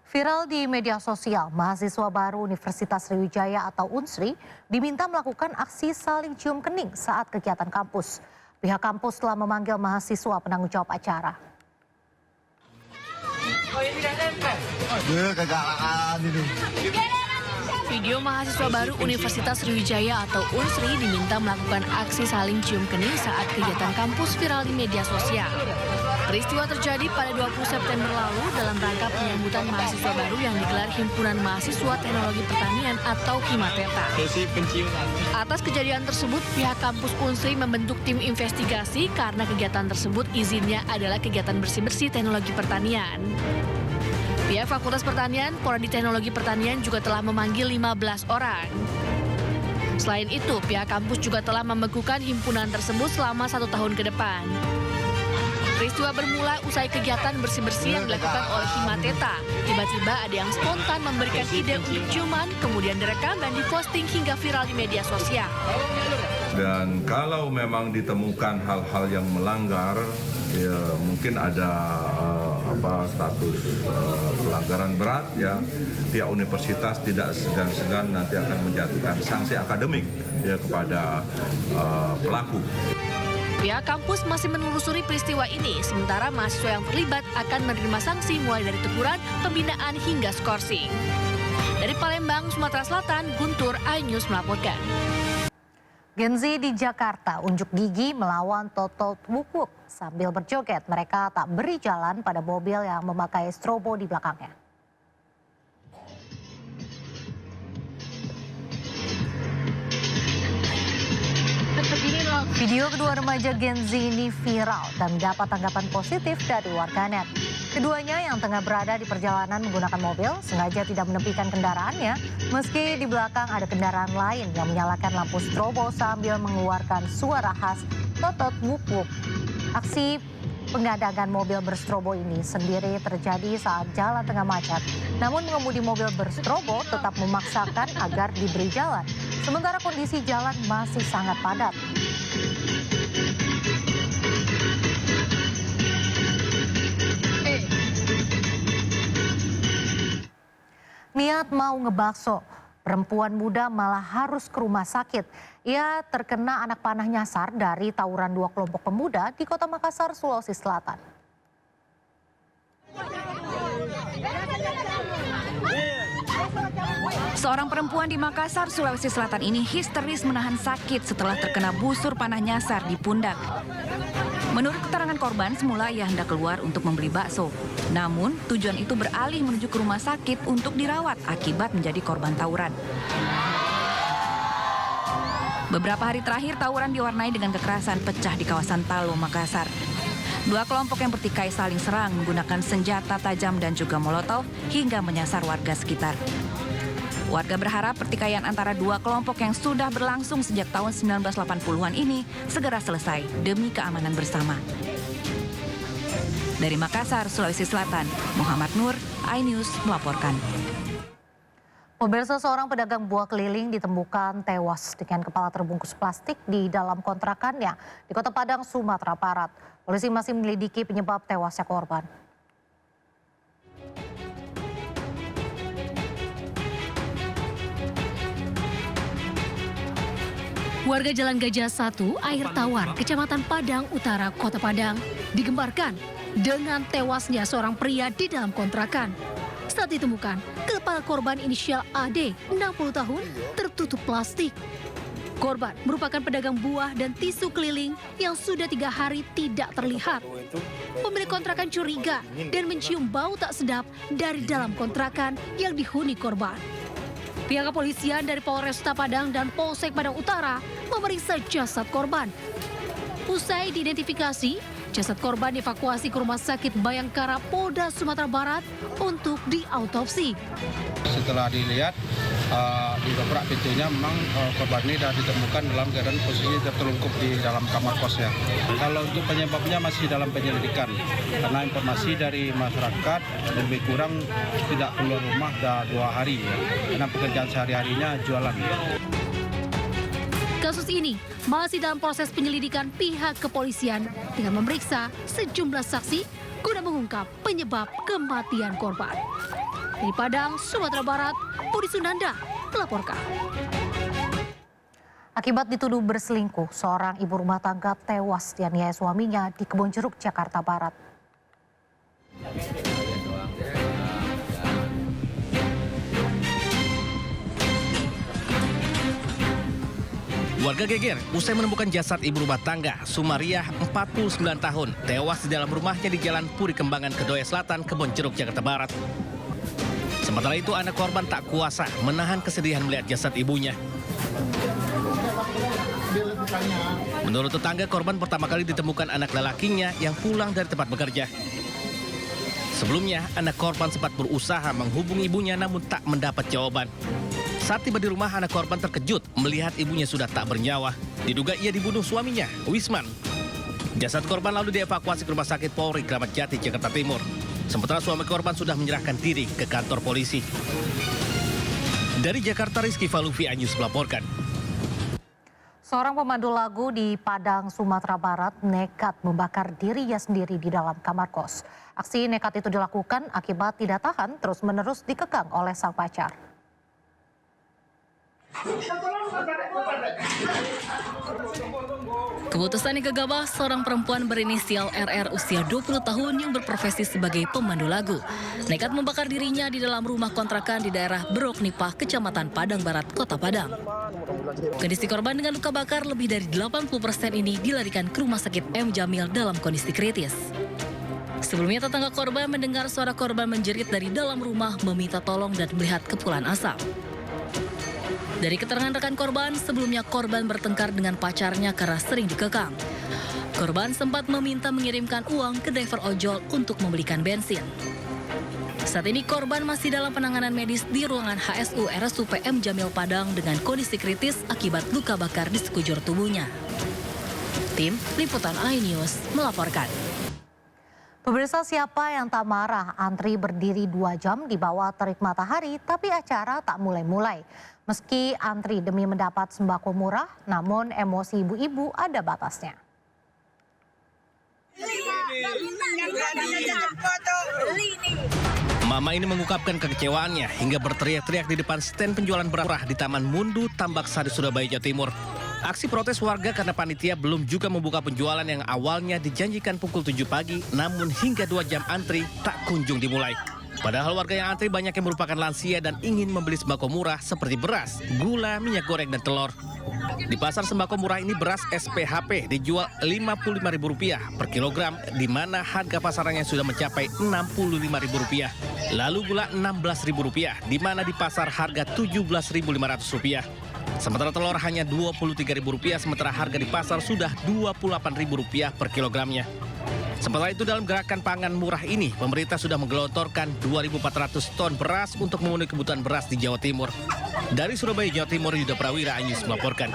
Viral di media sosial, mahasiswa baru Universitas Sriwijaya atau Unsri diminta melakukan aksi saling cium kening saat kegiatan kampus. Pihak kampus telah memanggil mahasiswa penanggung jawab acara. Video mahasiswa baru Universitas Sriwijaya atau Unsri diminta melakukan aksi saling cium kening saat kegiatan kampus viral di media sosial. Peristiwa terjadi pada 20 September lalu dalam rangka penyambutan mahasiswa baru yang digelar Himpunan Mahasiswa Teknologi Pertanian atau Himateta. Atas kejadian tersebut, pihak kampus Unsri membentuk tim investigasi karena kegiatan tersebut izinnya adalah kegiatan bersih-bersih teknologi pertanian. Pihak Fakultas Pertanian, Prodi Teknologi Pertanian juga telah memanggil 15 orang. Selain itu, pihak kampus juga telah membekukan himpunan tersebut selama 1 tahun ke depan. Peristiwa bermula usai kegiatan bersih-bersih yang dilakukan oleh Himateta. Tiba-tiba ada yang spontan memberikan ide untuk ciuman, kemudian direkam dan diposting hingga viral di media sosial. Dan kalau memang ditemukan hal-hal yang melanggar, ya mungkin ada status pelanggaran berat, ya pihak universitas tidak segan-segan nanti akan menjatuhkan sanksi akademik ya kepada pelaku. Pihak kampus masih menelusuri peristiwa ini, sementara mahasiswa yang terlibat akan menerima sanksi mulai dari teguran, pembinaan hingga skorsing. Dari Palembang, Sumatera Selatan, Guntur, iNews melaporkan. Gen Z di Jakarta unjuk gigi melawan Totot Wuk-Wuk. Sambil berjoget, mereka tak beri jalan pada mobil yang memakai strobo di belakangnya. Video kedua remaja Gen Z ini viral dan mendapat tanggapan positif dari warganet. Keduanya yang tengah berada di perjalanan menggunakan mobil sengaja tidak menepikan kendaraannya meski di belakang ada kendaraan lain yang menyalakan lampu strobo sambil mengeluarkan suara khas Totot Wuk-Wuk. Aksi pengadangan mobil berstrobo ini sendiri terjadi saat jalan tengah macet. Namun pengemudi mobil berstrobo tetap memaksakan agar diberi jalan. Sementara kondisi jalan masih sangat padat. Niat mau ngebakso, perempuan muda malah harus ke rumah sakit. Ia terkena anak panah nyasar dari tawuran 2 kelompok pemuda di Kota Makassar, Sulawesi Selatan. Seorang perempuan di Makassar, Sulawesi Selatan ini histeris menahan sakit setelah terkena busur panah nyasar di pundak. Menurut keterangan korban, semula ia hendak keluar untuk membeli bakso. Namun, tujuan itu beralih menuju ke rumah sakit untuk dirawat akibat menjadi korban tawuran. Beberapa hari terakhir, tawuran diwarnai dengan kekerasan pecah di kawasan Talo, Makassar. 2 kelompok yang bertikai saling serang menggunakan senjata tajam dan juga molotov hingga menyasar warga sekitar. Warga berharap pertikaian antara 2 kelompok yang sudah berlangsung sejak tahun 1980-an ini segera selesai demi keamanan bersama. Dari Makassar, Sulawesi Selatan, Muhammad Nur, iNews melaporkan. Pemirsa, seorang pedagang buah keliling ditemukan tewas dengan kepala terbungkus plastik di dalam kontrakannya di Kota Padang, Sumatera Barat. Polisi masih menyelidiki penyebab tewasnya korban. Warga Jalan Gajah 1, Air Tawar, Kecamatan Padang Utara, Kota Padang, digembarkan dengan tewasnya seorang pria di dalam kontrakan. Saat ditemukan, kepala korban inisial AD, 60 tahun, tertutup plastik. Korban merupakan pedagang buah dan tisu keliling yang sudah 3 hari tidak terlihat. Pemilik kontrakan curiga dan mencium bau tak sedap dari dalam kontrakan yang dihuni korban. Pihak kepolisian dari Polresta Padang dan Polsek Padang Utara memeriksa jasad korban. Usai diidentifikasi, jasad korban dievakuasi ke Rumah Sakit Bayangkara Polda Sumatera Barat untuk diautopsi. Setelah dilihat, didobrak pintunya, memang korban ini sudah ditemukan dalam keadaan posisi tertelungkup di dalam kamar kosnya. Kalau untuk penyebabnya masih dalam penyelidikan, karena informasi dari masyarakat lebih kurang tidak keluar rumah dah 2 hari, ya, karena pekerjaan sehari-harinya jualan. Kasus ini masih dalam proses penyelidikan pihak kepolisian dengan memeriksa sejumlah saksi guna mengungkap penyebab kematian korban. Dari Padang, Sumatera Barat, Budi Sunanda melaporkan. Akibat dituduh berselingkuh, seorang ibu rumah tangga tewas dianiaya suaminya di Kebonjeruk, Jakarta Barat. Warga geger usai menemukan jasad ibu rumah tangga Sumariah 49 tahun tewas di dalam rumahnya di Jalan Puri Kembangan, Kedoya Selatan, Kebonjeruk, Jakarta Barat. Sementara itu anak korban tak kuasa menahan kesedihan melihat jasad ibunya. Menurut tetangga, korban pertama kali ditemukan anak lelakinya yang pulang dari tempat bekerja. Sebelumnya, anak korban sempat berusaha menghubungi ibunya namun tak mendapat jawaban. Saat tiba di rumah, anak korban terkejut melihat ibunya sudah tak bernyawa. Diduga ia dibunuh suaminya, Wisman. Jasad korban lalu dievakuasi ke Rumah Sakit Polri Kramat Jati, Jakarta Timur. Sementara suami korban sudah menyerahkan diri ke kantor polisi. Dari Jakarta, Rizky Falufi, Anyus melaporkan. Seorang pemandu lagu di Padang, Sumatera Barat nekat membakar dirinya sendiri di dalam kamar kos. Aksi nekat itu dilakukan akibat tidak tahan terus-menerus dikekang oleh sang pacar. Keputusan yang gegabah seorang perempuan berinisial RR usia 20 tahun yang berprofesi sebagai pemandu lagu nekat membakar dirinya di dalam rumah kontrakan di daerah Berok Nipah, Kecamatan Padang Barat, Kota Padang. Kondisi korban dengan luka bakar lebih dari 80% ini dilarikan ke Rumah Sakit M. Jamil dalam kondisi kritis. Sebelumnya tetangga korban mendengar suara korban menjerit dari dalam rumah meminta tolong dan melihat kepulan asap. Dari keterangan rekan korban, sebelumnya korban bertengkar dengan pacarnya karena sering dikekang. Korban sempat meminta mengirimkan uang ke driver ojol untuk membelikan bensin. Saat ini korban masih dalam penanganan medis di ruangan HSU RSUP M. Jamil Padang dengan kondisi kritis akibat luka bakar di sekujur tubuhnya. Tim Liputan iNews melaporkan. Pemirsa, siapa yang tak marah antri berdiri 2 jam di bawah terik matahari tapi acara tak mulai-mulai. Meski antri demi mendapat sembako murah, namun emosi ibu-ibu ada batasnya. Mama ini mengungkapkan kekecewaannya hingga berteriak-teriak di depan stand penjualan beras murah di Taman Mundu, Tambak Sari, Surabaya, Jawa Timur. Aksi protes warga karena panitia belum juga membuka penjualan yang awalnya dijanjikan pukul 7 pagi, namun hingga 2 jam antri tak kunjung dimulai. Padahal warga yang antri banyak yang merupakan lansia dan ingin membeli sembako murah seperti beras, gula, minyak goreng, dan telur. Di pasar sembako murah ini beras SPHP dijual Rp55.000 per kilogram, di mana harga pasarannya sudah mencapai Rp65.000. Lalu gula Rp16.000, di mana di pasar harga Rp17.500. Sementara telur hanya Rp23.000, sementara harga di pasar sudah Rp28.000 per kilogramnya. Sementara itu dalam gerakan pangan murah ini, pemerintah sudah menggelontorkan 2.400 ton beras untuk memenuhi kebutuhan beras di Jawa Timur. Dari Surabaya, Jawa Timur, Yuda Prawira, iNews melaporkan.